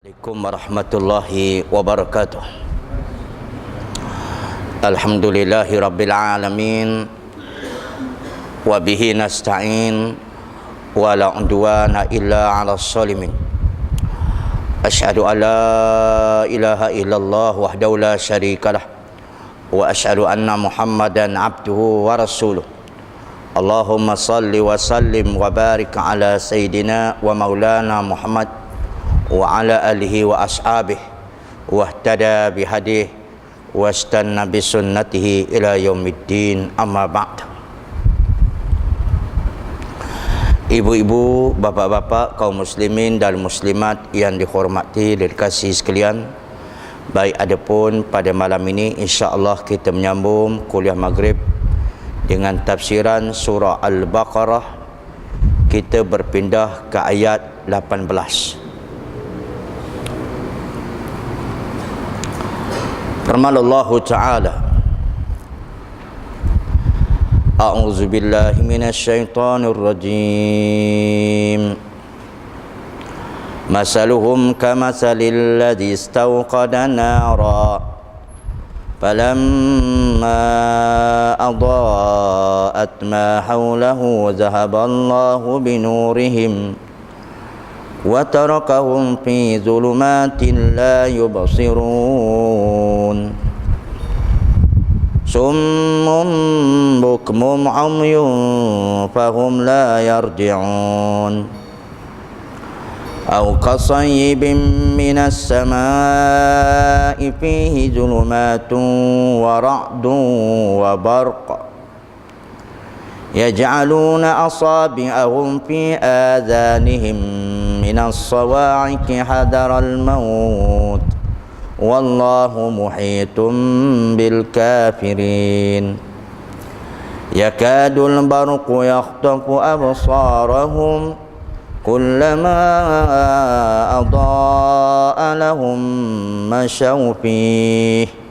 Assalamualaikum warahmatullahi wabarakatuh. Alhamdulillahi rabbil alamin, wa bihi nasta'in, wa la udwana illa 'alas zalimin. Asyhadu an la ilaha illallah wahdahu la syarikalah, wa asyhadu anna Muhammadan abduhu wa rasuluh. Allahumma salli wa sallim wa barik ala sayyidina wa maulana Muhammad wa ala alihi wa ashabihi wa ihtada bihadih wa istanna bisunnatihi ila yaumiddin, amma ba'd. Ibu-ibu, bapak-bapak, kaum muslimin dan muslimat yang dihormati dan dikasihi sekalian, baik adapun pada malam ini insya-Allah kita menyambung kuliah maghrib dengan tafsiran surah Al-Baqarah. Kita berpindah ke ayat 18. Firman Allah Ta'ala, A'udzu billahi minasy syaithanir rajim. Masaluhum kamatsalil ladzi istawqada nara falamma adaa'at ma hawlahu dhahaba Allahu binurihim wa tarakahum fi dhulumatin la yubsirun summun bukmun umyun fahum la yarji'un aw kasayyibin minas samaa'i fihi dhulumatun wa ra'dun wa barq yaj'aluna asabi'ahum fi adhanihim minas sawa'iqi hadaral maut wallahu muhitum bil kafirin yakadul barqu yakhtafu absarahum kullama adaa'a lahum mashaw fihi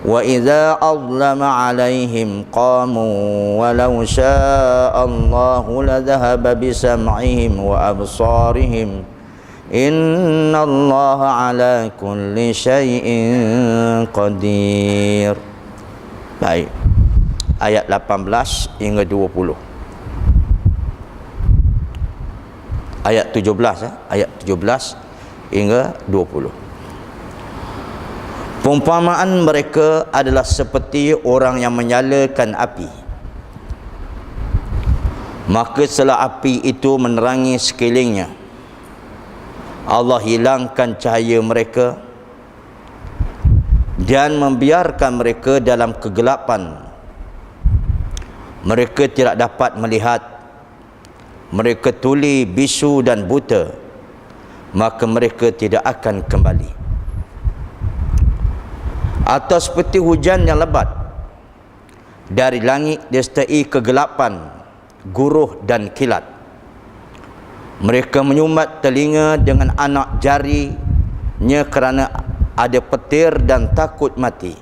wa idza azlama 'alaihim qamu walau syaa'a Allahu ladhahaba bisam'ihim wa absarihim innallaha 'ala kulli syai'in qadir. Baik, ayat 18 hingga 20. Ayat 17 ayat 17 hingga 20. Perumpamaan mereka adalah seperti orang yang menyalakan api. Maka setelah api itu menerangi sekelilingnya, Allah hilangkan cahaya mereka dan membiarkan mereka dalam kegelapan. Mereka tidak dapat melihat. Mereka tuli, bisu dan buta. Maka mereka tidak akan kembali. Atau seperti hujan yang lebat dari langit disertai kegelapan, guruh dan kilat. Mereka menyumbat telinga dengan anak jarinya kerana ada petir dan takut mati.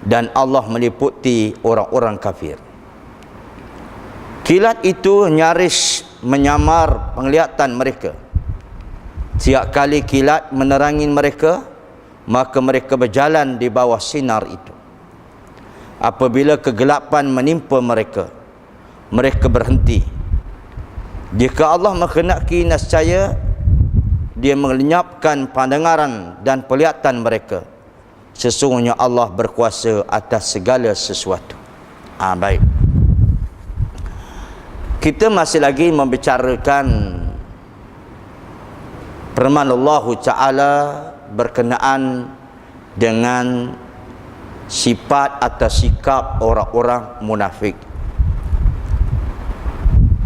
Dan Allah meliputi orang-orang kafir. Kilat itu nyaris menyamar penglihatan mereka. Setiap kali kilat menerangi mereka, maka mereka berjalan di bawah sinar itu. Apabila kegelapan menimpa mereka, mereka berhenti. Jika Allah menghendaki, nescaya Dia melenyapkan pandangan dan penglihatan mereka. Sesungguhnya Allah berkuasa atas segala sesuatu. Baik. Kita masih lagi membicarakan firman Allah Ta'ala berkenaan dengan sifat atau sikap orang-orang munafik.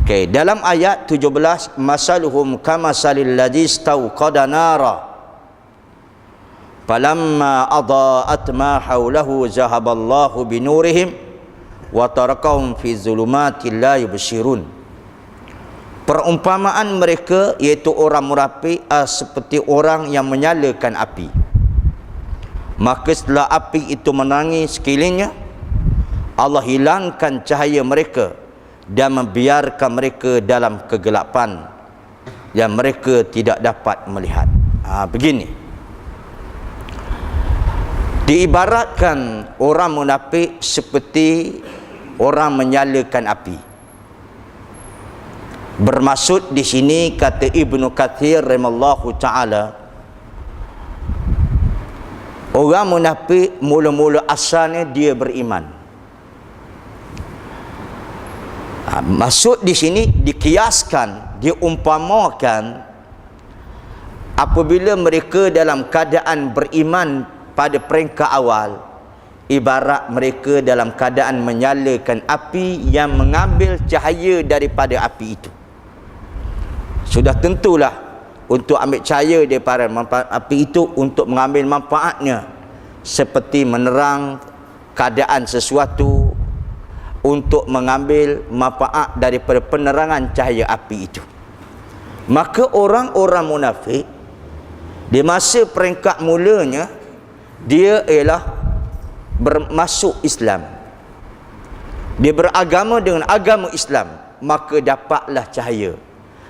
Okey, dalam ayat 17, masaluhum kamasalil ladzi istawqada nara falamma adaa'at ma hawlahu zahaballahu binurihim wa tarakahum fi dhulumatin la yubsirun. Perumpamaan mereka iaitu orang munafik seperti orang yang menyalakan api. Maka setelah api itu menerangi sekelilingnya, Allah hilangkan cahaya mereka dan membiarkan mereka dalam kegelapan yang mereka tidak dapat melihat. Begini, diibaratkan orang munafik seperti orang menyalakan api. Bermaksud di sini, kata Ibnu Katsir rahimallahu taala, orang munafik mula-mula asalnya dia beriman. Maksud di sini dikiaskan, diumpamakan apabila mereka dalam keadaan beriman pada peringkat awal, ibarat mereka dalam keadaan menyalakan api yang mengambil cahaya daripada api itu. Sudah tentulah untuk ambil cahaya daripada api itu untuk mengambil manfaatnya, seperti menerang keadaan sesuatu, untuk mengambil manfaat daripada penerangan cahaya api itu. Maka orang-orang munafik di masa peringkat mulanya, dia ialah bermasuk Islam, dia beragama dengan agama Islam, maka dapatlah cahaya.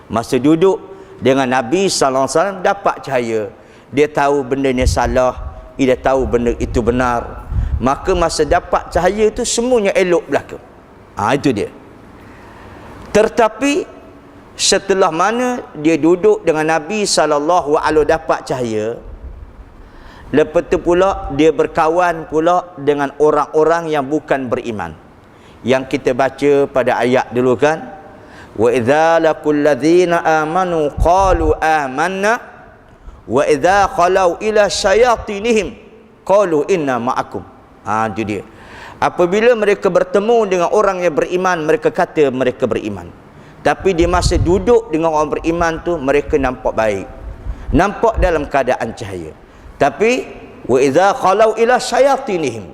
Masa duduk dengan Nabi SAW dapat cahaya, dia tahu benda ni salah, dia tahu benda itu benar. Maka masa dapat cahaya itu semuanya elok belaka. Itu dia. Tetapi setelah mana dia duduk dengan Nabi SAW dapat cahaya, lepas tu pula dia berkawan pula dengan orang-orang yang bukan beriman, yang kita baca pada ayat dulu kan, wa idza laqul ladzina amanu qalu amanna wa idza khalau ila syayatinihim qalu inna ma'akum. Itu dia. Apabila mereka bertemu dengan orang yang beriman, mereka kata mereka beriman. Tapi di masa duduk dengan orang beriman tu, mereka nampak baik, nampak dalam keadaan cahaya. Tapi wa idza khalau ila syayatinihim,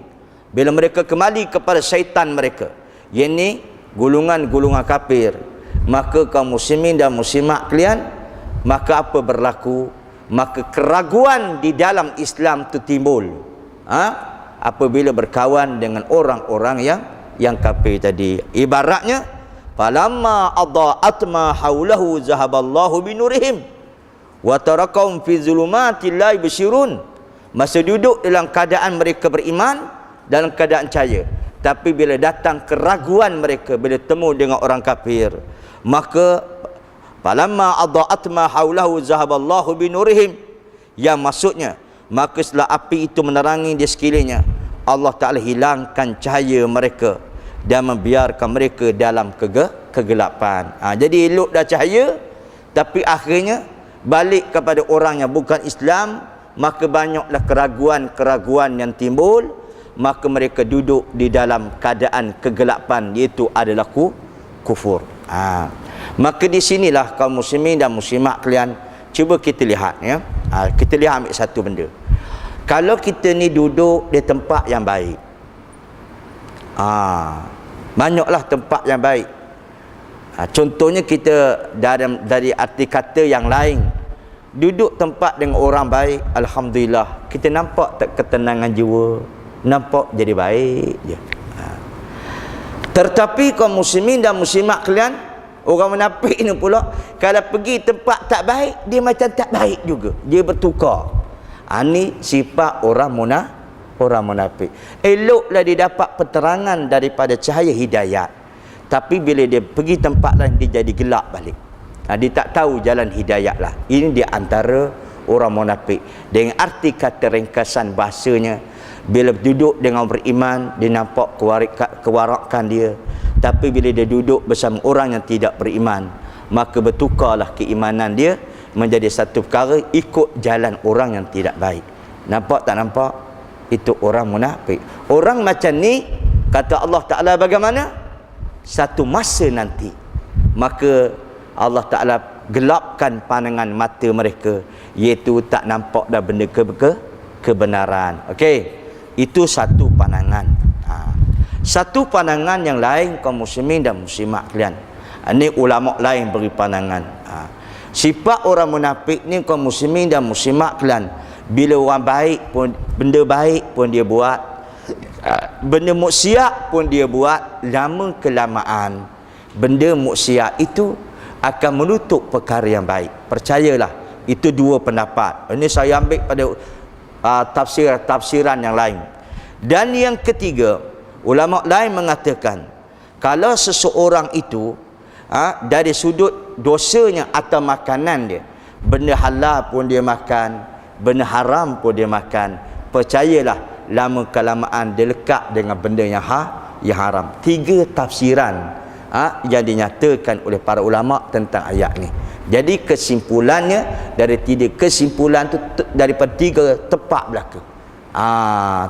bila mereka kembali kepada syaitan mereka, yakni golongan-golongan kafir, maka kaum muslimin dan muslimat kalian, maka apa berlaku? Maka keraguan di dalam Islam itu timbul. Apabila berkawan dengan orang-orang yang kafir tadi. Ibaratnya, falamma adaa'at ma haulahu zahaballahu binurihim wa tarakahum fi zulumatil la yubsirun. Masa duduk dalam keadaan mereka beriman, dalam keadaan cahaya, tapi bila datang keraguan mereka, bila temu dengan orang kafir, maka falamma adaa'at ma haulahu zahaballahu binurihim, yang maksudnya maka setelah api itu menerangi di sekelilingnya, Allah Ta'ala hilangkan cahaya mereka dan membiarkan mereka dalam kegelapan. Jadi elok dah cahaya, tapi akhirnya balik kepada orang yang bukan Islam, maka banyaklah keraguan-keraguan yang timbul, maka mereka duduk di dalam keadaan kegelapan, iaitu adalah kufur. Maka di sinilah kaum muslimin dan muslimat kalian, cuba kita lihat ya. Kita lihat ambil satu benda. Kalau kita ni duduk di tempat yang baik, banyaklah tempat yang baik. Contohnya kita dari arti kata yang lain, duduk tempat dengan orang baik, alhamdulillah, kita nampak tak ketenangan jiwa, nampak jadi baik je. Tetapi kaum muslimin dan muslimat kalian, orang munafik ni pula, kalau pergi tempat tak baik, dia macam tak baik juga, dia bertukar. Ini sifat orang munafik. Eloklah dia dapat penerangan daripada cahaya hidayat, tapi bila dia pergi tempat lain, dia jadi gelap balik. Dia tak tahu jalan hidayat lah. Ini di antara orang munafik. Dengan arti kata ringkasan bahasanya, bila duduk dengan beriman, dia nampak kewarakan dia. Tapi bila dia duduk bersama orang yang tidak beriman, maka bertukarlah keimanan dia menjadi satu perkara, ikut jalan orang yang tidak baik. Nampak tak nampak? Itu orang munafik. Orang macam ni, kata Allah Ta'ala bagaimana? Satu masa nanti, maka Allah Ta'ala gelapkan pandangan mata mereka, iaitu tak nampak dah benda kebenaran. Okey, itu satu pandangan. Satu pandangan yang lain, kaum muslimin dan muslimat kalian, ini ulama lain beri pandangan. Sifat orang munafik ni, kaum muslimin dan muslimat kalian, bila orang baik pun, benda baik pun dia buat, benda maksiat pun dia buat, lama kelamaan benda maksiat itu akan menutup perkara yang baik. Percayalah, Itu dua pendapat. Ini saya ambil pada tafsiran yang lain. Dan yang ketiga, ulama lain mengatakan kalau seseorang itu dari sudut dosanya atau makanan dia, benda halal pun dia makan, benda haram pun dia makan, percayalah lama kelamaan dia lekat dengan benda yang haram. Tiga tafsiran yang dinyatakan oleh para ulama tentang ayat ni. Jadi kesimpulannya dari tiga kesimpulan tu, daripada tiga tepat belaka.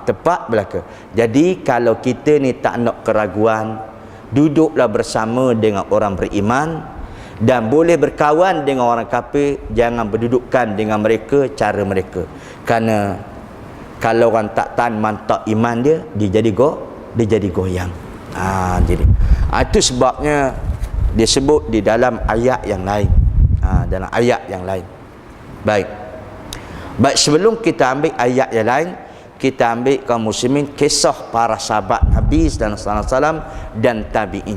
Tepat belaka. Jadi kalau kita ni tak nak keraguan, duduklah bersama dengan orang beriman, dan boleh berkawan dengan orang kafir, jangan berdudukan dengan mereka cara mereka. Kerana kalau orang tak tahan mantap iman dia jadi goyang. Jadi itu sebabnya disebut di dalam ayat yang lain. Dalam ayat yang lain. Baik, sebelum kita ambil ayat yang lain, kita ambil kaum muslimin kisah para sahabat Nabi sallallahu alaihi wasallam dan tabi'in.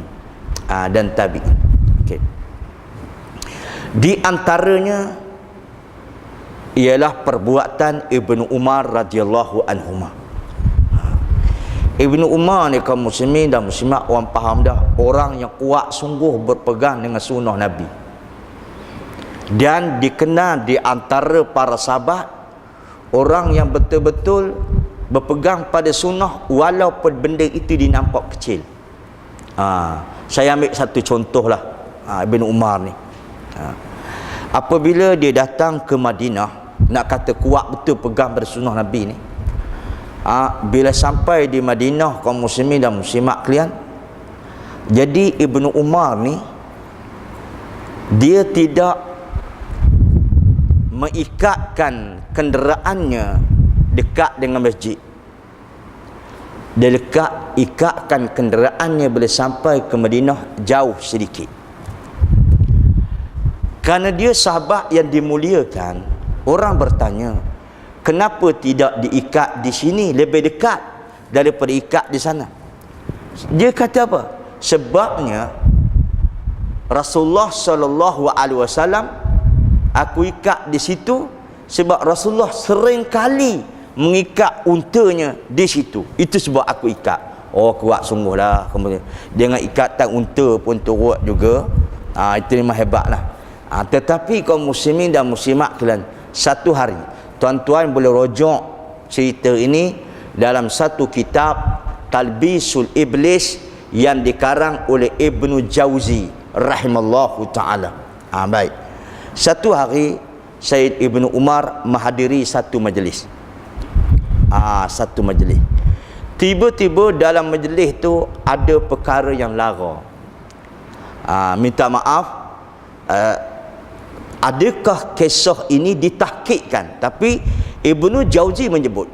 Okey. Di antaranya ialah perbuatan Ibnu Umar radhiyallahu anhuma. Ibnu Umar ni kaum muslimin dan muslimat, orang faham dah, orang yang kuat sungguh berpegang dengan sunnah Nabi, dan dikenal di antara para sahabat orang yang betul-betul berpegang pada sunnah walaupun benda itu dinampak kecil. Saya ambil satu contoh lah, Ibn Umar ni. Apabila dia datang ke Madinah, nak kata kuat betul pegang pada sunnah Nabi ni, bila sampai di Madinah kaum muslimin dan muslimat kalian, jadi Ibn Umar ni dia tidak mengikatkan kenderaannya dekat dengan masjid. Dia ikatkan kenderaannya bila sampai ke Madinah jauh sedikit. Kerana dia sahabat yang dimuliakan, orang bertanya, kenapa tidak diikat di sini lebih dekat daripada ikat di sana? Dia kata apa? Sebabnya Rasulullah sallallahu alaihi wasallam aku ikat di situ sebab Rasulullah sering kali mengikat untanya di situ. Itu sebab aku ikat. Kuat sungguhlah. Kemudian dengan ikatan unta pun turut juga. Itu memang hebatlah. Tetapi kaum muslimin dan muslimat kalian, satu hari tuan-tuan boleh rojok cerita ini dalam satu kitab Talbisul Iblis yang dikarang oleh Ibnu Jauzi rahimallahu ta'ala. Baik. Satu hari Sayyid Ibnu Umar menghadiri satu majlis. Satu majlis. Tiba-tiba dalam majlis tu ada perkara yang lara. Minta maaf, adakah kisah ini ditahqiqkan? Tapi Ibnu Jauzi menyebut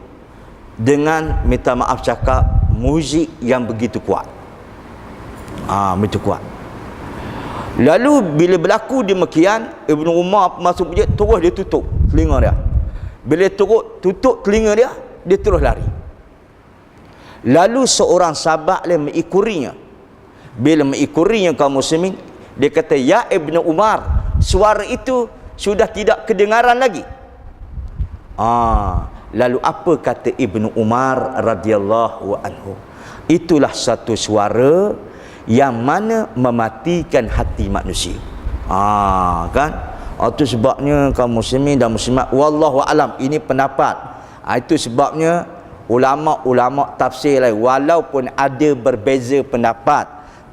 dengan minta maaf cakap muzik yang begitu kuat. Begitu kuat. Lalu bila berlaku demikian, Ibnu Umar masuk masjid, terus dia tutup telinga dia. Bila tutup telinga dia, dia terus lari. Lalu seorang sahabat lain mengikurinya. Bila mengikurinya kaum muslimin, dia kata, "Ya Ibnu Umar, suara itu sudah tidak kedengaran lagi." Lalu apa kata Ibnu Umar radhiyallahu anhu? Itulah satu suara yang mana mematikan hati manusia. Kan? Itu sebabnya kaum muslimin dan muslimat, wallahu alam, ini pendapat. Itu sebabnya ulama-ulama tafsir lain, walaupun ada berbeza pendapat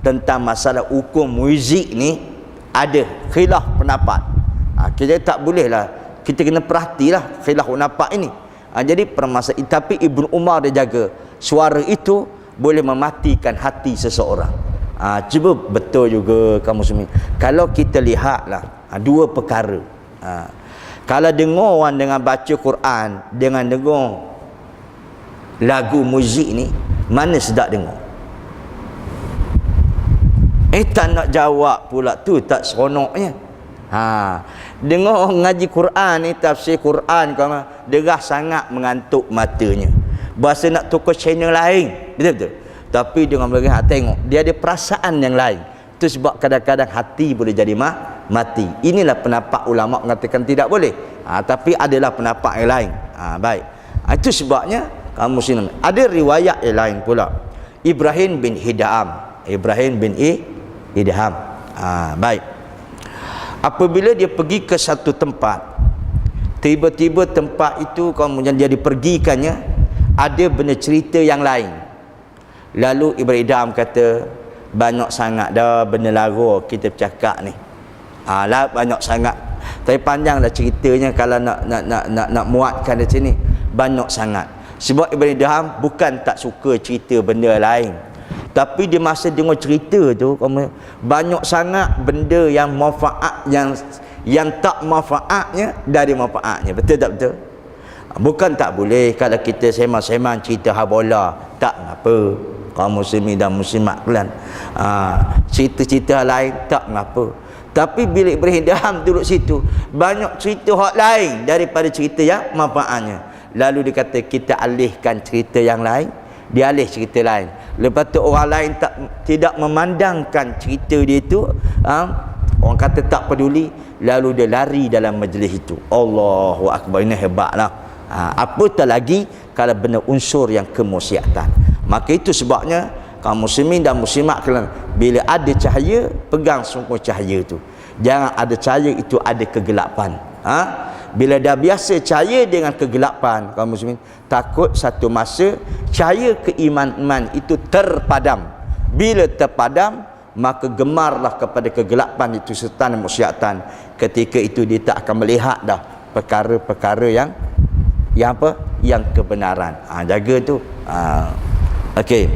tentang masalah hukum muzik ni, ada khilaf pendapat. Kita tak bolehlah, kita kena perhatilah khilaf pendapat ini. Jadi permasalahan, tapi Ibnu Umar dia jaga suara itu boleh mematikan hati seseorang. Cuba betul juga kamu semua. Kalau kita lihatlah dua perkara. Kalau dengar orang dengan baca Quran dengan dengar lagu muzik ni, mana sedap dengar? Tak nak jawab pula, tu tak seronoknya. Dengar orang ngaji Quran ni, tafsir Quran, derah sangat mengantuk matanya. Bahasa nak tukar channel lain, betul-betul. Tapi dengan melihat tengok, dia ada perasaan yang lain. Itu sebab kadang-kadang hati boleh jadi mati. Inilah pendapat ulama mengatakan tidak boleh. Tapi adalah pendapat yang lain. Baik. Itu sebabnya kaum muslimin. Ada riwayat yang lain pula. Ibrahim bin Hidham. Baik. Apabila dia pergi ke satu tempat, tiba-tiba tempat itu kemudian dia dipergikannya, ada benda cerita yang lain. Lalu Ibrahim Hidham kata, banyak sangat dah benda lara kita bercakap ni. Lah banyak sangat. Tapi panjanglah ceritanya kalau nak muatkan di sini. Banyak sangat. Sebab Ibrahim Hidham bukan tak suka cerita benda lain. Tapi di masa dengar cerita tu, banyak sangat benda yang manfaat yang tak manfaatnya dari manfaatnya. Betul tak betul? Bukan tak boleh kalau kita semang-semang cerita habola, tak apa. Kaum muslimin dan muslimat kalian. Cerita-cerita lain tak mengapa. Tapi bila Ibrahim Hidham duduk situ, banyak cerita hak lain daripada cerita yang manfaatnya. Lalu dia kata kita alihkan cerita yang lain, dia alih cerita lain. Lepas tu orang lain tidak memandangkan cerita dia itu, orang kata tak peduli, lalu dia lari dalam majlis itu. Allahu Akbar, ini hebatlah. Apatah lagi kalau benda unsur yang kemaksiatan. Maka itu sebabnya kaum muslimin dan muslimat kalian, bila ada cahaya, pegang sungguh cahaya itu. Jangan ada cahaya itu ada kegelapan. Bila dah biasa cahaya dengan kegelapan, kaum muslimin, takut satu masa cahaya keimanan itu terpadam. Bila terpadam, maka gemarlah kepada kegelapan itu serta maksiatan. Ketika itu dia tak akan melihat dah perkara-perkara yang apa? Yang kebenaran. Jaga tu. Okey.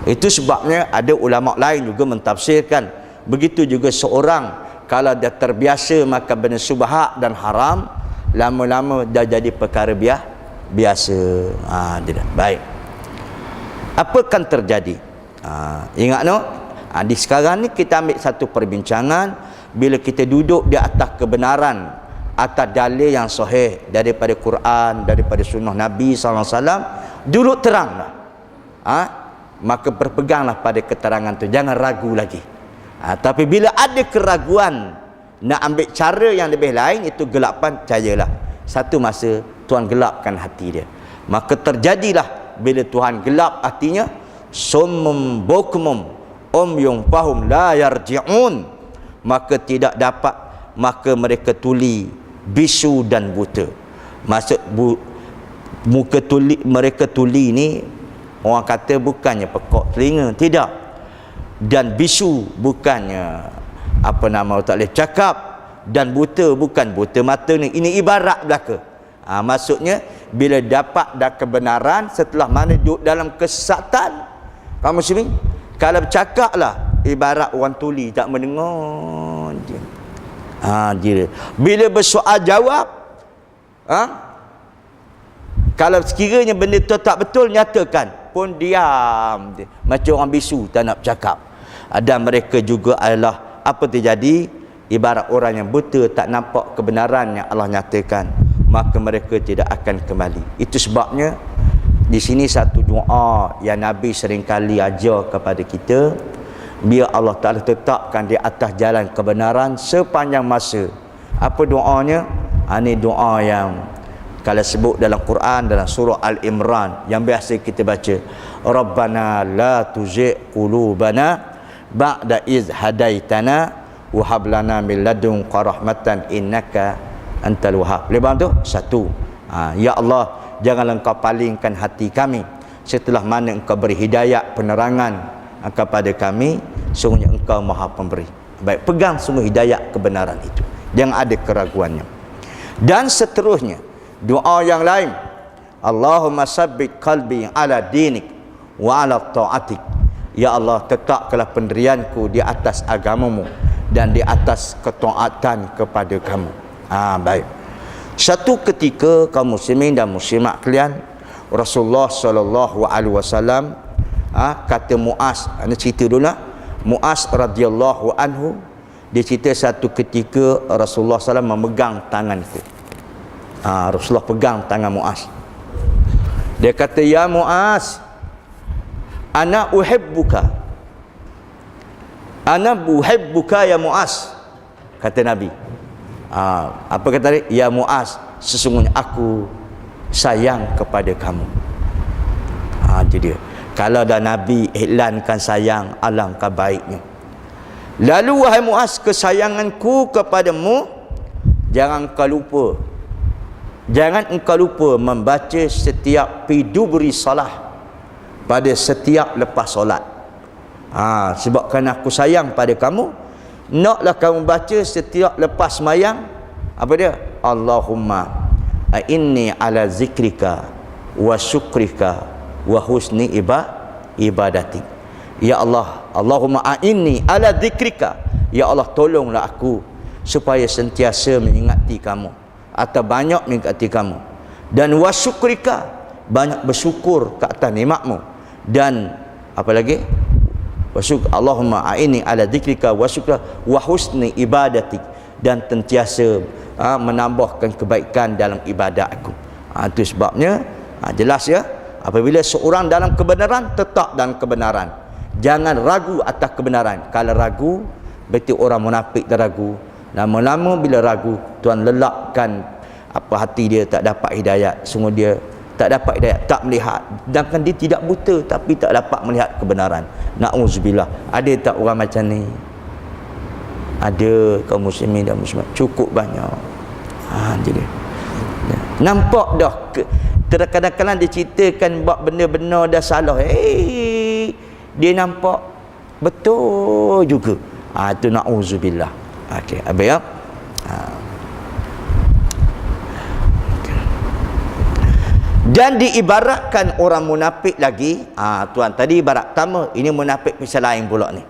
Itu sebabnya ada ulama lain juga mentafsirkan, begitu juga seorang kalau dia terbiasa makan benda subhat dan haram, lama-lama dah jadi perkara biasa. Tidak baik. Apa akan terjadi? Ingat no? Di sekarang ni kita ambil satu perbincangan, bila kita duduk di atas kebenaran, atas dalil yang sahih daripada Quran, daripada sunnah Nabi SAW, duduk teranglah. Maka berpeganglah pada keterangan tu, jangan ragu lagi. Tapi bila ada keraguan nak ambil cara yang lebih lain, itu gelapan, percayalah satu masa Tuhan gelapkan hati dia. Maka terjadilah bila Tuhan gelap hatinya, summum bukmum umyum fahum la yarji'un, maka tidak dapat, maka mereka tuli, bisu dan buta. Maksud muka tuli, mereka tuli ni orang kata bukannya pekak telinga, tidak. Dan bisu bukannya apa nama tak boleh cakap, dan buta bukan buta mata ni. Ini ibarat belaka. Maksudnya bila dapat dah kebenaran, setelah mana duduk dalam kesesatan, kamu muslimin, kalau bercakap lah ibarat orang tuli tak mendengar dia. Dia bila bersoal jawab, kalau sekiranya benda tu tak betul, nyatakan, pun diam dia. Macam orang bisu tak nak bercakap. Dan mereka juga adalah apa terjadi? Ibarat orang yang buta tak nampak kebenaran yang Allah nyatakan, maka mereka tidak akan kembali. Itu sebabnya di sini satu doa yang Nabi seringkali ajar kepada kita, biar Allah Ta'ala tetapkan di atas jalan kebenaran sepanjang masa. Apa doanya? Ini doa yang kalau sebut dalam Quran, dalam surah Al-Imran yang biasa kita baca, Rabbana la tuzigh qulubana ba'da iz hadaitana wa hab lana min ladunka rahmatan innaka antal wahhab. Lepas tu satu, ya Allah, janganlah engkau palingkan hati kami setelah mana engkau beri hidayah penerangan kepada kami, sungguhnya engkau maha pemberi. Baik, pegang semua hidayah kebenaran itu, jangan ada keraguannya. Dan seterusnya doa yang lain, Allahumma sabbit qalbi ala dinik wa ala ta'atik. Ya Allah, tetapkanlah pendirianku di atas agamamu dan di atas ketaatan kepada kamu. Baik. Satu ketika kaum muslimin dan muslimat kalian, Rasulullah sallallahu alaihi wasallam kata Muaz, ana cerita dulu lah. Muaz radhiyallahu anhu, dia cerita satu ketika Rasulullah SAW memegang tanganku. Rasulullah pegang tangan Muaz. Dia kata, ya Muaz, ana uhibbuka ya Muaz. kata Nabi. Apa kata dia? Ya Muaz, sesungguhnya aku sayang kepada kamu. Itu dia. Kalau dah Nabi iklankan sayang, alangkah baiknya. Lalu wahai Muaz, kesayanganku kepadamu, jangan engkau lupa membaca setiap pidubri salah, pada setiap lepas solat. Sebabkan aku sayang pada kamu, naklah kamu baca setiap lepas sembahyang. Apa dia? Allahumma inni ala zikrika wa syukrika wa husni ibadati. Ya Allah, Allahumma inni ala zikrika, ya Allah tolonglah aku supaya sentiasa mengingati kamu atau banyak mengingati kamu, dan wa syukrika, banyak bersyukur ke atas nikmatmu, dan apa lagi? Allahumma a'inni ala dzikrika wa syukrika wa husni ibadati, dan sentiasa menambahkan kebaikan dalam ibadat aku. Itu sebabnya jelas ya, apabila seorang dalam kebenaran, tetap dalam kebenaran, jangan ragu atas kebenaran. Kalau ragu, berarti orang munafik dah ragu. Lama-lama bila ragu, Tuhan lelapkan hati dia, tak dapat hidayat. Sungguh dia tak dapat hidayah, tak melihat. Sedangkan dia tidak buta, tapi tak dapat melihat kebenaran. Na'udzubillah. Ada tak orang macam ni? Ada kaum muslimin dan muslimat, cukup banyak. Jadi nampak dah kadang-kadang dia ceritakan buat benda-benda dah salah, dia nampak betul juga. Itu na'udzubillah. Okey, habis ya. Dan diibaratkan orang munafik lagi. Tuan tadi ibarat pertama, ini munafik misal lain pula ni.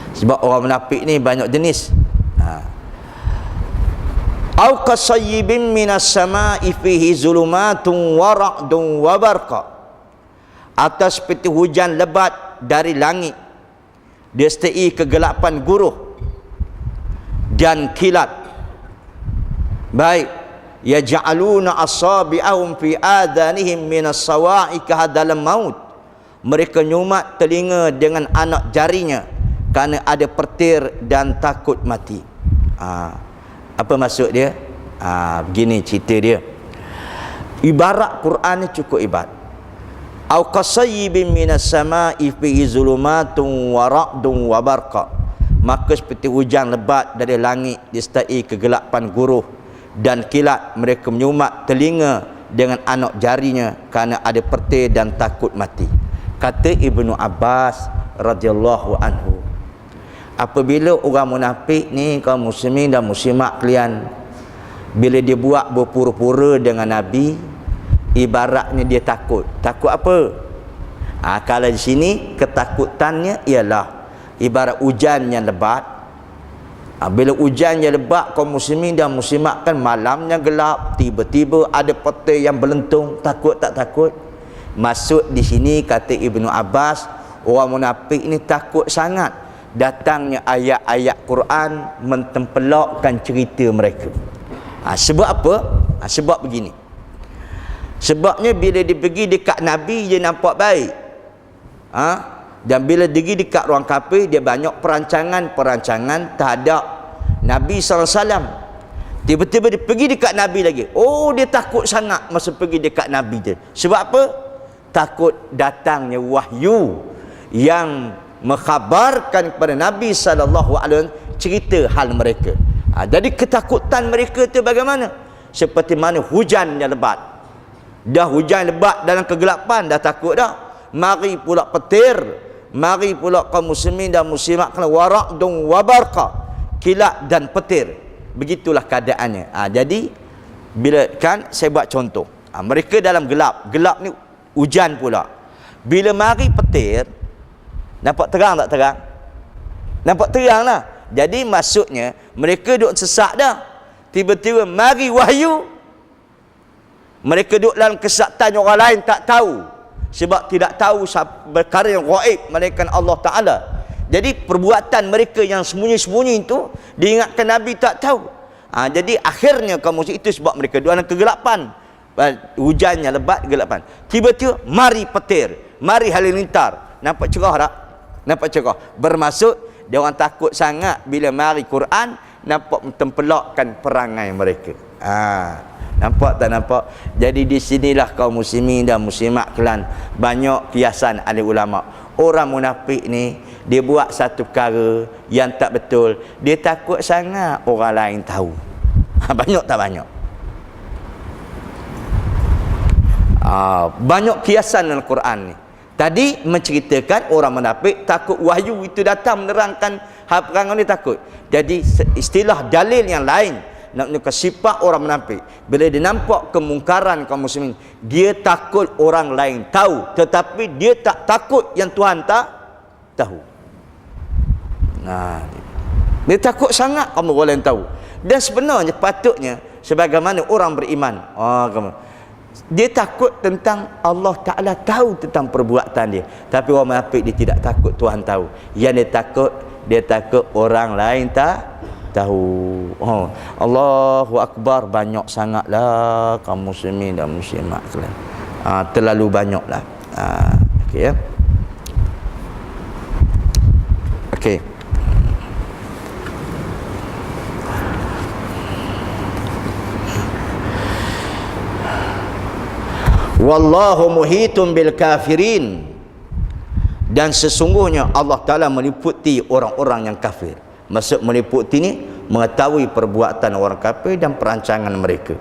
Sebab orang munafik ni banyak jenis. Au kasayyibin minas sama'i fihi zulumatun wa ra'dun wa barqa, atau seperti hujan lebat dari langit, disertai kegelapan guruh dan kilat. Baik, yaj'aluna asabi'ahum fi adhanihim minas sawa'i kahadal maut, mereka nyumat telinga dengan anak jarinya kerana ada petir dan takut mati. Apa maksud dia? Begini cerita dia. Ibarat Quran ni cukup ibarat. Au qasayyibin minas sama'i fihi zulumatun wa ra'dun wa barqa, maka seperti hujan lebat dari langit disertai kegelapan guruh dan kilat, mereka menyumat telinga dengan anak jarinya kerana ada petir dan takut mati. Kata Ibnu Abbas radhiyallahu anhu, apabila orang munafik ni, kaum muslimin dan muslimat kalian, bila dia buat berpura-pura dengan Nabi, ibaratnya dia takut. Takut apa? Kalau di sini ketakutannya ialah ibarat hujan yang lebat. Bila hujan yang lebat, kaum muslimin dan muslimat kan malamnya gelap, tiba-tiba ada petir yang berlentung. Takut tak takut? Maksud di sini kata Ibnu Abbas, orang munafik ni takut sangat datangnya ayat-ayat Quran mentempelakkan cerita mereka. Sebab apa? Sebab begini. Sebabnya bila dia pergi dekat Nabi, dia nampak baik. Dan bila dia pergi dekat ruang kafir, dia banyak perancangan terhadap Nabi SAW. Tiba-tiba dia pergi dekat Nabi lagi. Dia takut sangat masa pergi dekat Nabi dia. Sebab apa? Takut datangnya wahyu yang mengkhabarkan kepada Nabi SAW cerita hal mereka. Jadi ketakutan mereka itu bagaimana? Seperti mana hujan yang lebat. Dah hujan lebat dalam kegelapan, dah takut dah. Mari pula petir, mari pula kaum muslimin dan muslimat kena warakdun wabarqa, kilat dan petir. Begitulah keadaannya. Jadi bila kan saya buat contoh, mereka dalam gelap ni hujan pula. Bila mari petir, nampak terang tak terang? Nampak terang lah. Jadi maksudnya mereka duduk sesak dah, tiba-tiba mari wahyu, mereka duduk dalam kesesatan, orang lain tak tahu, sebab tidak tahu perkara yang gaib melainkan Allah Ta'ala. Jadi perbuatan mereka yang sembunyi-sembunyi itu diingatkan Nabi tak tahu. Jadi akhirnya kaum muslim itu sebab mereka duduk dalam kegelapan, hujannya lebat, kegelapan, tiba-tiba mari petir, mari halilintar. Nampak cerah tak? Nampak cerah. Bermaksud Dia orang takut sangat bila mari Quran nampak tempelakkan perangai mereka. Nampak tak nampak? Jadi di sinilah kaum muslimin dan muslimat kelan banyak kiasan ahli ulama. Orang munafik ni dia buat satu perkara yang tak betul, dia takut sangat orang lain tahu. Banyak tak banyak? Banyak kiasan dalam Quran ni. Tadi menceritakan orang munafik takut wahyu itu datang menerangkan hal perangai ni, takut. Jadi istilah dalil yang lain nak menunjukkan sifat orang munafik, bila dia nampak kemungkaran kaum muslimin, dia takut orang lain tahu, tetapi dia tak takut yang Tuhan tak tahu. Dia takut sangat kamu orang lain tahu. Dan sebenarnya patutnya sebagaimana orang beriman, dia takut tentang Allah Ta'ala tahu tentang perbuatan dia. Tapi orang munafik dia tidak takut Tuhan tahu. Yang dia takut orang lain tak tahu. Allahu Akbar, banyak sangatlah kaum muslimin dan muslimat sekalian. Terlalu banyaklah. Okey ya. Okey. Wallahu muhitun bil kafirin. Dan sesungguhnya Allah Ta'ala meliputi orang-orang yang kafir. Maksud meliputi ni mengetahui perbuatan orang kafir dan perancangan mereka.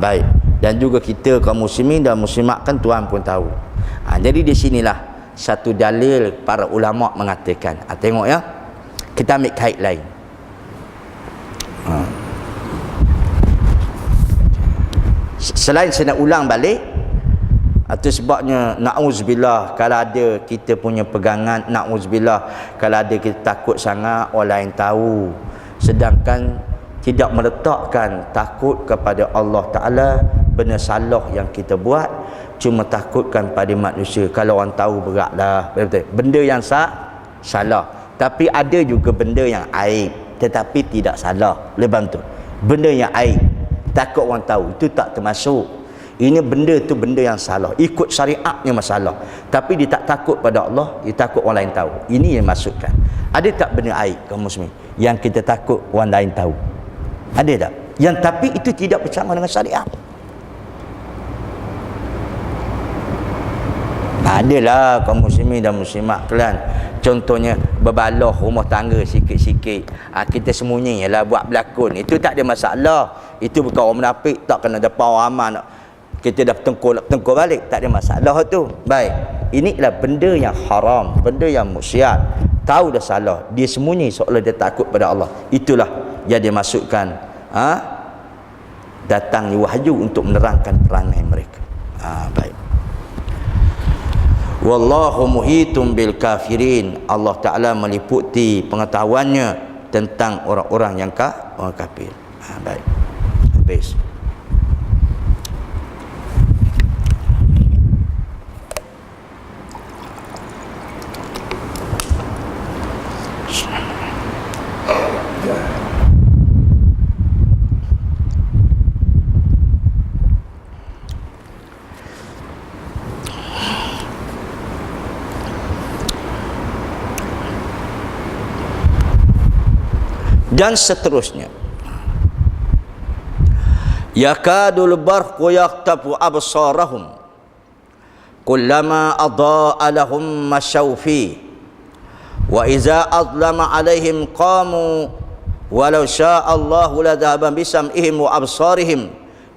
Baik. Dan juga kita kaum muslimin dan muslimat kan Tuhan pun tahu. Jadi di sinilah satu dalil para ulama mengatakan. Tengok ya. Kita ambil kait lain. Selain saya nak ulang balik, itu sebabnya na'udzubillah kalau ada kita punya pegangan, na'udzubillah kalau ada kita takut sangat orang lain tahu, sedangkan tidak meletakkan takut kepada Allah Ta'ala benda salah yang kita buat, cuma takutkan pada manusia. Kalau orang tahu beratlah, betul-betul benda yang salah. Tapi ada juga benda yang aib tetapi tidak salah, lebih betul. Benda yang aib takut orang tahu, itu tak termasuk. Ini benda tu benda yang salah, ikut syariatnya masalah, tapi dia tak takut pada Allah, dia takut orang lain tahu. Ini yang masukkan. Ada tak benda aib kaum muslimin yang kita takut orang lain tahu? Ada tak? Yang tapi itu tidak bersama dengan syariat. Adalah kaum muslimin dan muslimat kalian. Contohnya berbalah rumah tangga sikit-sikit, kita sembunyi lah buat berlakon, itu tak ada masalah. Itu bukan orang munafik, tak kena depan orang ramai kita dah tengkor balik, tak ada masalah tu. Baik, inilah benda yang haram, benda yang maksiat, tahu dah salah, dia sembunyi seolah dia takut pada Allah. Itulah yang dia masukkan datang wahyu untuk menerangkan perangai mereka. Baik. Wallahu muhitum bil kafirin. Allah Ta'ala meliputi pengetahuannya tentang orang-orang yang orang kafir. Baik. Habis. Dan seterusnya. Yakadul barqu yaqtafu absarahum kullama adaa lahum masyaw fi wa iza adlama alaihim qamu walau syaa Allahu la dhahaba bisam'ihim wa absarihim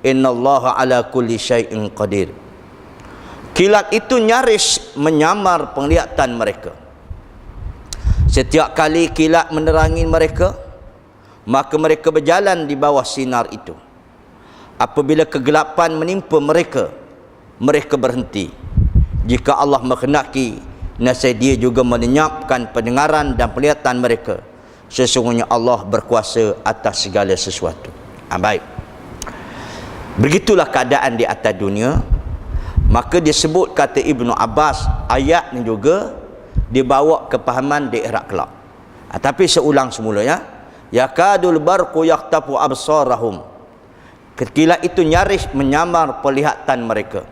innallaha ala kulli syai'in qadir. Kilat itu nyaris menyamar penglihatan mereka. Setiap kali kilat menerangi mereka, maka mereka berjalan di bawah sinar itu. Apabila kegelapan menimpa mereka, mereka berhenti. Jika Allah menghendaki, nescaya Dia juga melenyapkan pendengaran dan penglihatan mereka. Sesungguhnya Allah berkuasa atas segala sesuatu. Baik. Begitulah keadaan di atas dunia. Maka disebut kata Ibnu Abbas, ayat ni juga dibawa kepahaman di akhirat kelak. Tapi seulang semula ya. Yakadul barqu yaqtafu absarahum. Kilat itu nyaris menyamar penglihatan mereka.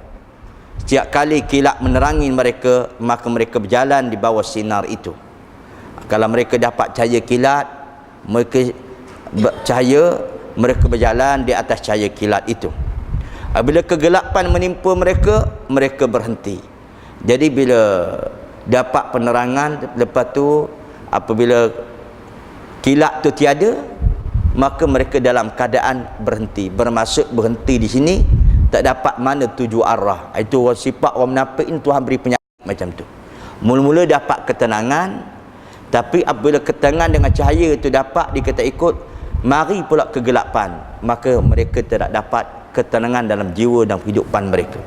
Setiap kali kilat menerangi mereka, maka mereka berjalan di bawah sinar itu. Kalau mereka dapat cahaya kilat, mereka mereka berjalan di atas cahaya kilat itu. Apabila kegelapan menimpa mereka, mereka berhenti. Jadi bila dapat penerangan, lepas tu apabila kilat tu tiada, maka mereka dalam keadaan berhenti. Bermaksud berhenti di sini tak dapat mana tuju arah. Itu sifat orang munafik ini Tuhan beri penyakit macam tu. Mula-mula dapat ketenangan, tapi apabila ketenangan dengan cahaya itu dapat, dia kata ikut, mari pula kegelapan, maka mereka tidak dapat ketenangan dalam jiwa dan kehidupan mereka.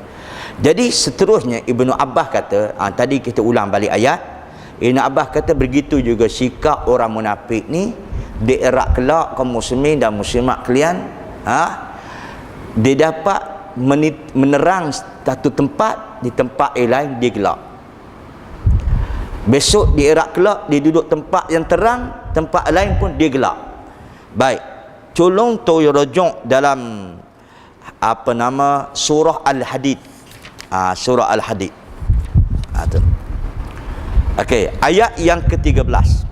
Jadi seterusnya Ibnu Abbas kata, tadi kita ulang balik ayat, Ibnu Abbas kata begitu juga sikap orang munafik ni di erak kelak kaum muslimin dan muslimat kalian, dia dapat menerang satu tempat, di tempat yang lain dia gelap. Besok di erak kelak dia duduk tempat yang terang, tempat lain pun dia gelap. Baik, tolong tu rujuk dalam surah Al-Hadid. Surah Al-Hadid. Okey, ayat yang ke-13.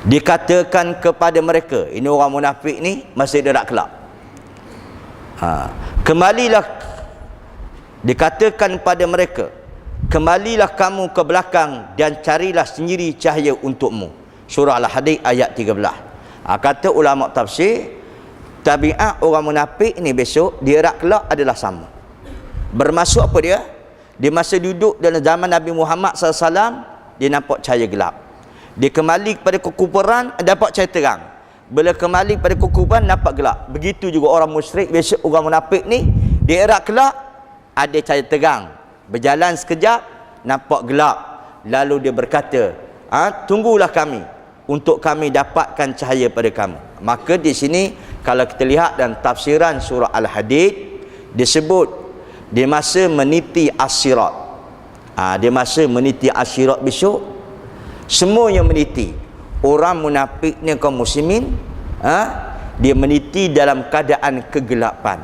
Dikatakan kepada mereka, ini orang munafik ni masih derak kelak. Kembalilah, dikatakan pada mereka, kembalilah kamu ke belakang dan carilah sendiri cahaya untukmu. Surah Al-Hadid ayat 13. Kata ulama tafsir, tabiat orang munafik ni besok di erak kelak adalah sama. Bermaksud apa dia? Dia masa duduk dalam zaman Nabi Muhammad SAW, dia nampak cahaya gelap. Dia kembali kepada kekufuran, dapat cahaya terang. Bila kembali pada kekufuran, nampak gelap. Begitu juga orang musyrik, besok orang munafik ni di erak kelak ada cahaya terang. Berjalan sekejap, nampak gelap. Lalu dia berkata, tunggulah kami untuk kami dapatkan cahaya pada kamu. Maka di sini kalau kita lihat dalam tafsiran surah Al-Hadid, disebut dia masa meniti as-sirat. Dia masa meniti as-sirat besok, semua yang meniti. Orang munafik ni kaum muslimin, dia meniti dalam keadaan kegelapan.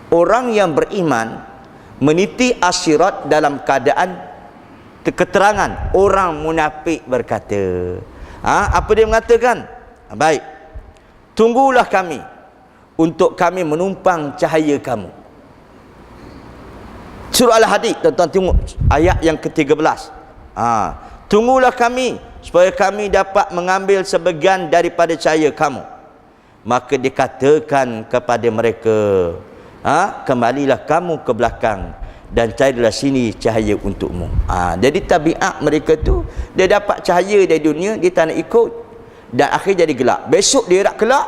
Orang yang beriman meniti as-sirat dalam keadaan keterangan. Orang munafik berkata, apa dia mengatakan? Baik, tunggulah kami untuk kami menumpang cahaya kamu. Surah Al-Hadid, tuan-tuan tengok ayat yang ke-13. Tunggulah kami supaya kami dapat mengambil sebagian daripada cahaya kamu. Maka dikatakan kepada mereka, kembalilah kamu ke belakang dan carilah sini cahaya untukmu. Jadi tabiat mereka tu, dia dapat cahaya dari dunia, dia tak nak ikut, dan akhir jadi gelap. Besok dia nak kelak,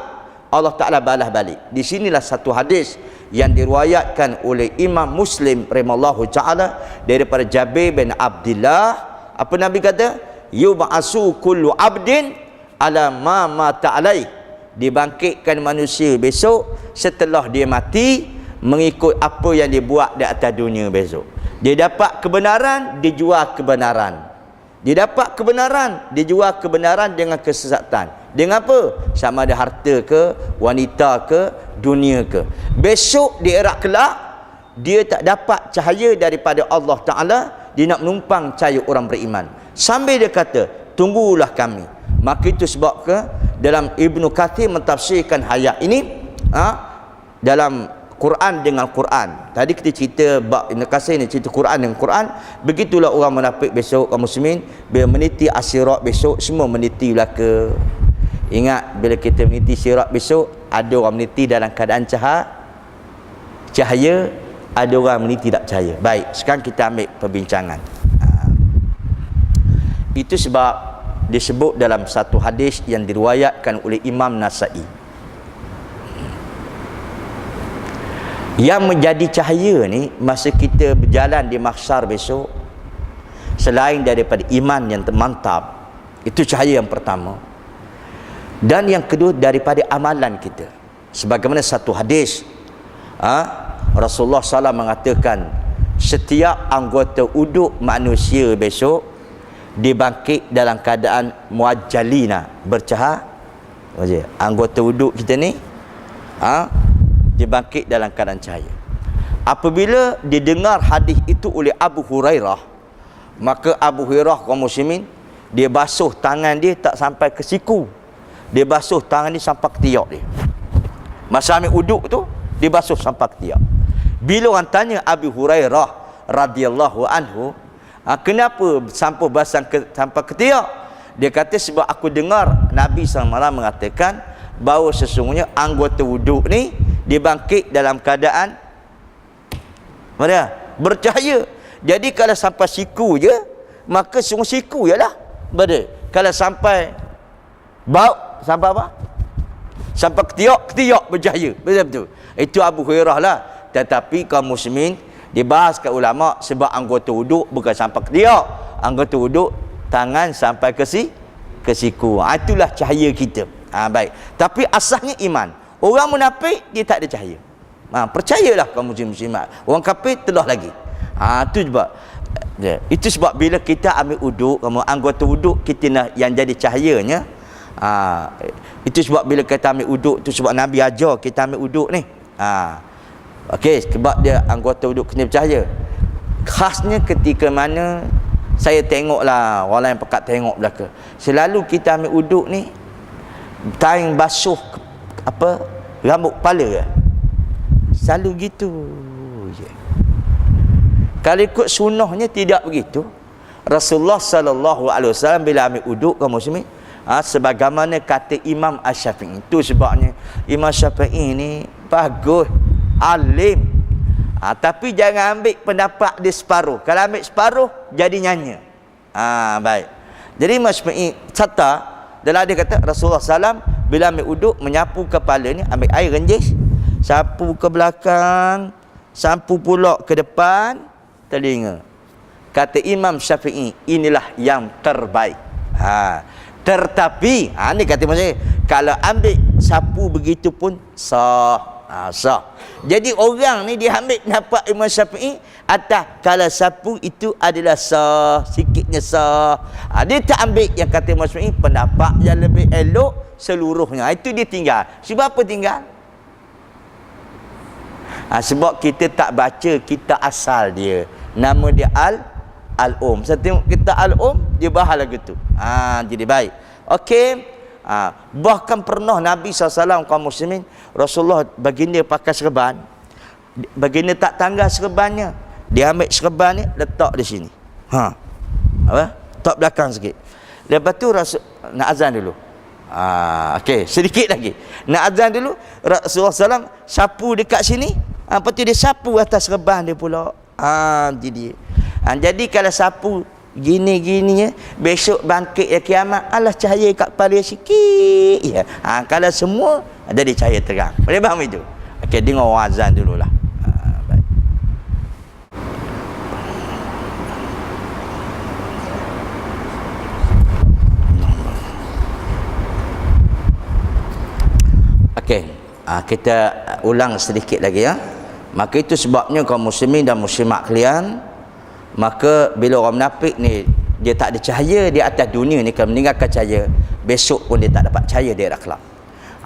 Allah Ta'ala balas balik. Di sinilah satu hadis yang diriwayatkan oleh Imam Muslim rahimallahu ta'ala daripada Jabir bin Abdullah. Apa Nabi kata? Yub'asu kullu abdin ala ma mata alaih. Dibangkitkan manusia besok setelah dia mati mengikut apa yang dia buat di atas dunia besok. Dia dapat kebenaran, dia jual kebenaran. Dia dapat kebenaran, dia jual kebenaran dengan kesesatan. Dengan apa? Sama ada harta ke, wanita ke, dunia ke. Besok di erak kelak, dia tak dapat cahaya daripada Allah Ta'ala, dia nak menumpang cahaya orang beriman. Sambil dia kata, tunggulah kami. Maka itu sebab ke dalam Ibnu Kathir mentafsirkan ayat ini dalam Quran dengan Quran. Tadi kita cerita bab Ibnu Kathir ni cerita Quran dengan Quran. Begitulah orang munafik besok, kaum muslimin bila meniti as-sirat besok, semua meniti belaka. Ingat, bila kita meniti sirat besok, ada orang meniti dalam keadaan cahaya, ada orang meniti tak cahaya. Baik, sekarang kita ambil perbincangan. Itu sebab disebut dalam satu hadis yang diriwayatkan oleh Imam Nasa'i, yang menjadi cahaya ni masa kita berjalan di mahsyar besok, selain daripada iman yang mantap, itu cahaya yang pertama, dan yang kedua daripada amalan kita. Sebagaimana satu hadis, Rasulullah SAW mengatakan, setiap anggota uduk manusia besok dibangkit dalam keadaan muajjalina, bercahaya. Anggota uduk kita ni dibangkit dalam keadaan cahaya. Apabila didengar hadis itu oleh Abu Hurairah, Maka Abu Hurairah kaum muslimin, dia basuh tangan dia tak sampai ke siku. Dia basuh tangan dia sampai ke tiak dia. Masa ambil uduk tu, dia basuh sampai ke tiak. Bila orang tanya Abu Hurairah radhiyallahu anhu, kenapa sampai basah sampai ke tiak? Dia kata sebab aku dengar Nabi SAW mengatakan bahawa sesungguhnya anggota wuduk ni dibangkit dalam keadaan mana? Bercahaya. Jadi kalau sampai siku je, maka semua siku je lah. Betul. Kalau sampai bau, sampai apa? Sampai ketiak bercahaya. Betul-betul. Itu Abu Hurairah lah. Tetapi kaum muslimin, dibahas kat ulama sebab anggota wuduk bukan sampai ketiak. Anggota wuduk tangan sampai ke siku. Itulah cahaya kita. Baik. Tapi asasnya iman. Orang munafik dia tak ada cahaya. Percayalah kaum muslimat. Orang kafir telah lagi. Itu sebab itu sebab bila kita ambil uduk, kamu anggota uduk kita nak yang jadi cahayanya. Itu sebab bila kita ambil uduk tu sebab Nabi ajar kita ambil uduk ni. Okey, sebab dia anggota uduk kena bercahaya. Khasnya ketika mana saya tengoklah orang yang pekat tengok belaka. Selalu kita ambil uduk ni taing basuh rambut kepala. Selalu gitu je. Kalau ikut sunnahnya tidak begitu. Rasulullah sallallahu alaihi wasallam bila ambil uduk kaum muslimin, sebagaimana kata Imam Asy-Syafi'i. Itu sebabnya Imam Syafi'i ni bagus, alim. Tapi jangan ambil pendapat dia separuh. Kalau ambil separuh jadi nyanya. Baik. Jadi Imam Syafi'i serta dalam dia kata Rasulullah SAW bila ambil uduk menyapu kepala ni, ambil air renjis, sapu ke belakang, sapu pula ke depan telinga. Kata Imam Syafi'i, inilah yang terbaik. Tetapi ni kata maksudnya, kalau ambil sapu begitu pun sah. Sah. Jadi orang ni dia ambil pendapat Imam Syafi'i atas kalau sapu itu adalah sah, sikitnya sah. Dia tak ambil yang kata Imam Syafi'i pendapat yang lebih elok seluruhnya. Itu dia tinggal. Sebab apa tinggal? Sebab kita tak baca kitab asal dia. Nama dia Al-Um. Saya tengok kitab Al-Um, dia bahas lagu tu. Jadi baik. Okey. Bahkan pernah Nabi SAW kaum muslimin, Rasulullah baginda pakai serban. Baginda tak tanggal serbannya. Dia ambil serban ni, letak di sini. Letak belakang sikit. Lepas tu Rasul nak azan dulu. Okey, sedikit lagi. Nak azan dulu, Rasulullah SAW sapu dekat sini. Lepas tu dia sapu atas serban dia pula. Jadi kalau sapu gini-gini besok bangkit ya kiamat, Allah cahaya kat kepala sikit ya. Kalau semua jadi cahaya terang. Boleh faham itu? Okey, dengar azan dululah. Baik. Okey, kita ulang sedikit lagi ya. Maka itu sebabnya kaum muslimin dan muslimat kalian, maka bila orang munafik ni dia tak ada cahaya di atas dunia ni, kalau meninggalkan cahaya, besok pun dia tak dapat cahaya di akhirat kelak.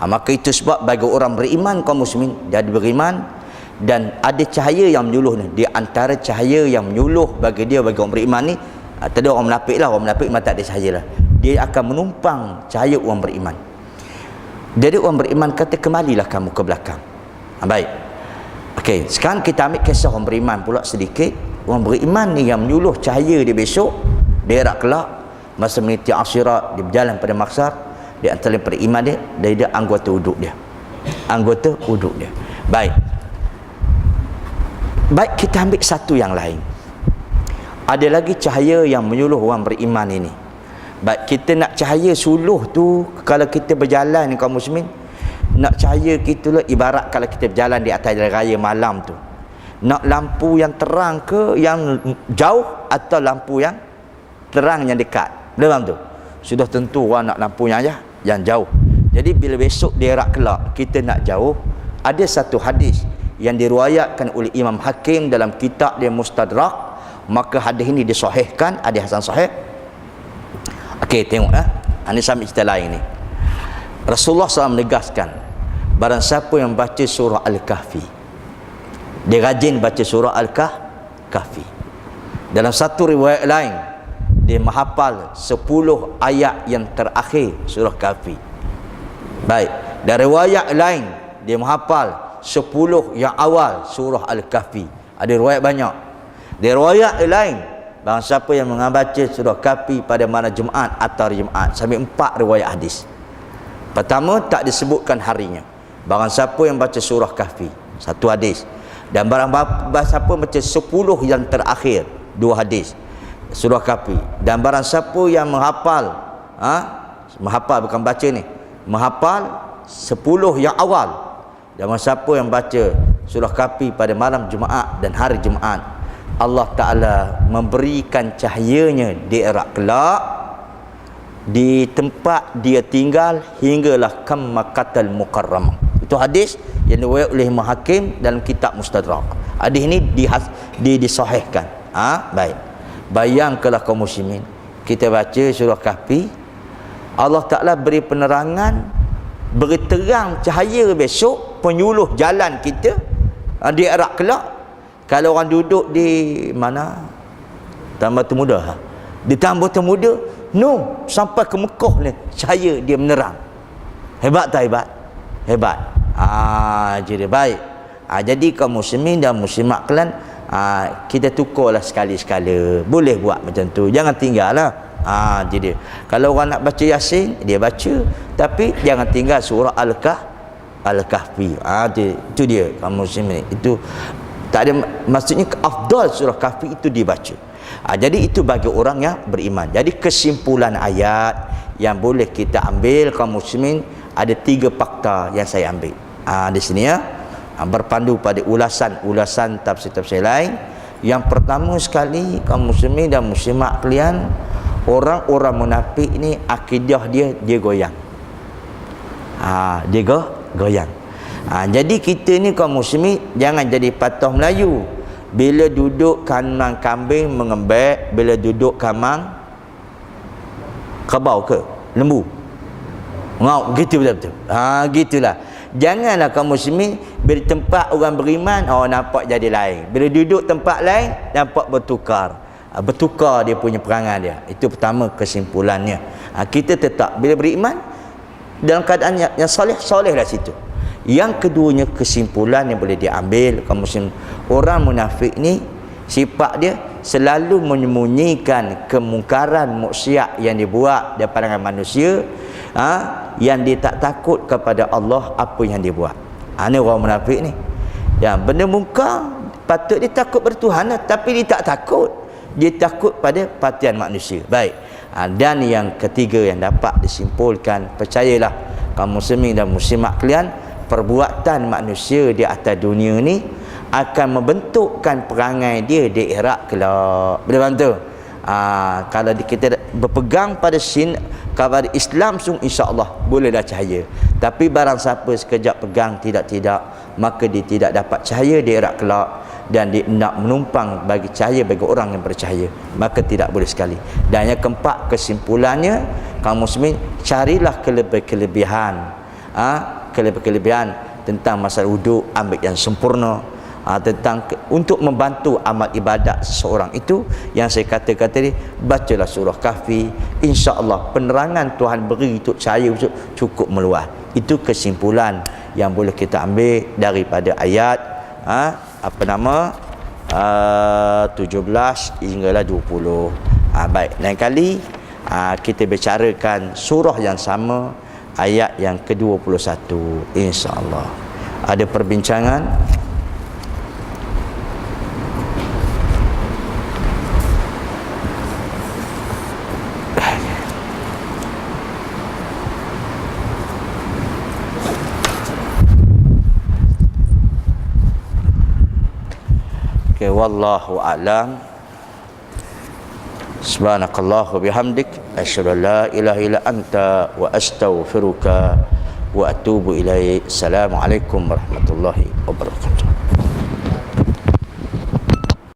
Maka itu sebab bagi orang beriman kaum muslimin, dia ada beriman dan ada cahaya yang menyuluh ni. Di antara cahaya yang menyuluh bagi dia, bagi orang beriman ni, tadi orang munafik lah, orang munafik memang tak ada cahaya lah. Dia akan menumpang cahaya orang beriman. Jadi orang beriman kata kembalilah kamu ke belakang. Baik. Okey, sekarang kita ambil kisah orang beriman pula sedikit. Orang beriman ni yang menyuluh cahaya dia besok di akhirat kelak, masa meniti akhirat dia berjalan pada maksar, di antara pada iman dia, dia anggota uduk dia. Anggota uduk dia. Baik. Baik, kita ambil satu yang lain. Ada lagi cahaya yang menyuluh orang beriman ini. Baik, kita nak cahaya suluh tu, kalau kita berjalan ni kaum muslimin, nak cahaya kita lah ibarat kalau kita berjalan di atas jalan raya malam tu. Nak lampu yang terang ke yang jauh atau lampu yang terang yang dekat? Boleh faham tu? Sudah tentu orang nak lampu yang jauh. Jadi bila besok di akhirat kelak kita nak jauh, ada satu hadis yang diriwayatkan oleh Imam Hakim dalam kitab dia Mustadrak, maka hadis ini disahihkan, hadis hasan sahih. Okey, tengok ini sambil cerita lain ni. Rasulullah SAW menegaskan, barang siapa yang baca surah Al-Kahfi, dia rajin baca surah Al-Kahfi, Dalam satu riwayat lain dia menghafal 10 ayat yang terakhir surah Kahfi. Baik, dan riwayat lain dia menghafal 10 yang awal surah Al-Kahfi. Ada riwayat banyak. Di riwayat lain, barang siapa yang membaca surah Kahfi pada malam Jumaat atau hari Jumaat, sampai 4 riwayat hadis. Pertama, tak disebutkan harinya. Barang siapa yang baca surah Kahfi, satu hadis. Dan barang siapa baca 10 yang terakhir, 2 hadis surah Kahfi. Dan barang siapa yang menghafal, menghafal bukan baca ni, menghafal 10 yang awal. Dan barang siapa yang baca surah Kahfi pada malam Jumaat dan hari Jumaat, Allah Ta'ala memberikan cahayanya di akhirat kelak di tempat dia tinggal hinggalah Makkahul Mukarramah. Itu hadis yang diriwayatkan oleh Imam Hakim dalam kitab Mustadrak. Hadis ini disahihkan. Baik. Bayangkanlah kaum muslimin, kita baca surah Kahfi, Allah Ta'ala beri penerangan, beri terang cahaya besok penyuluh jalan kita di akhirat kelak. Kalau orang duduk di mana? Tambah Temuda. Di Tambah Temuda, sampai ke Mekah ni cahaya dia menerang. Hebat tak hebat? Hebat. Jadi baik. Jadi kaum muslimin dan muslimat kalian, kita tukarlah sekali-sekala. Boleh buat macam tu, jangan tinggallah. Jadi kalau orang nak baca Yasin, dia baca, tapi jangan tinggal surah Al-Kahfi. Itu dia kaum muslimin. Itu tak ada, maksudnya afdal surah Kahfi itu dibaca. Jadi itu bagi orang yang beriman. Jadi kesimpulan ayat yang boleh kita ambil kaum muslimin, ada 3 fakta yang saya ambil di sini ya, berpandu pada ulasan tafsir-tafsir lain. Yang pertama sekali kaum muslimin dan muslimat kalian, orang-orang munafik ni akidah dia goyang. Dia goyang. Jadi kita ni kaum muslimin jangan jadi patah Melayu. Bila duduk kandang kambing mengembek, bila duduk kamang kebau ke lembu ngau, gitu betul-betul. Gitulah. Janganlah kaum muslimin bila tempat orang beriman, nampak jadi lain. Bila duduk tempat lain, nampak bertukar. Bertukar dia punya perangai dia. Itu pertama kesimpulannya. Kita tetap bila beriman dalam keadaan yang soleh-solehlah situ. Yang keduanya kesimpulan yang boleh diambil kaum muslim, orang munafik ni sifat dia selalu menyembunyikan kemungkaran maksiat yang dibuat dari pandangan manusia, yang dia tak takut kepada Allah apa yang dia buat. Ini orang munafik ni. Yang benda mungkar patut dia takut pada Tuhan, tapi dia tak takut. Dia takut pada perhatian manusia. Baik. Dan yang ketiga yang dapat disimpulkan, percayalah kaum muslimin dan muslimat kalian, perbuatan manusia di atas dunia ni akan membentukkan perangai dia di akhirat kelak. Boleh bantu? Kalau kita berpegang pada kepada Islam, insya-Allah bolehlah cahaya. Tapi barang siapa sekejap pegang tidak, maka dia tidak dapat cahaya di akhirat kelak, dan dia nak menumpang bagi cahaya bagi orang yang bercahaya, maka tidak boleh sekali. Dan yang keempat kesimpulannya, kaum muslimin carilah kelebihan tentang masalah wuduk, ambil yang sempurna, tentang untuk membantu amal ibadat seseorang itu. Yang saya kata tadi, bacalah surah Kahfi, insya-Allah penerangan Tuhan beri untuk cahaya cukup meluas. Itu kesimpulan yang boleh kita ambil daripada ayat 17 hinggalah 20. Baik, lain kali kita bicarakan surah yang sama, ayat yang ke-21, insya-Allah. Ada perbincangan? Okay, wallahu a'lam. Subhanakallah wa bihamdik, asyhadu an la ilaha illa anta wa astaghfiruka wa atubu ilaik. Assalamualaikum warahmatullahi wabarakatuh.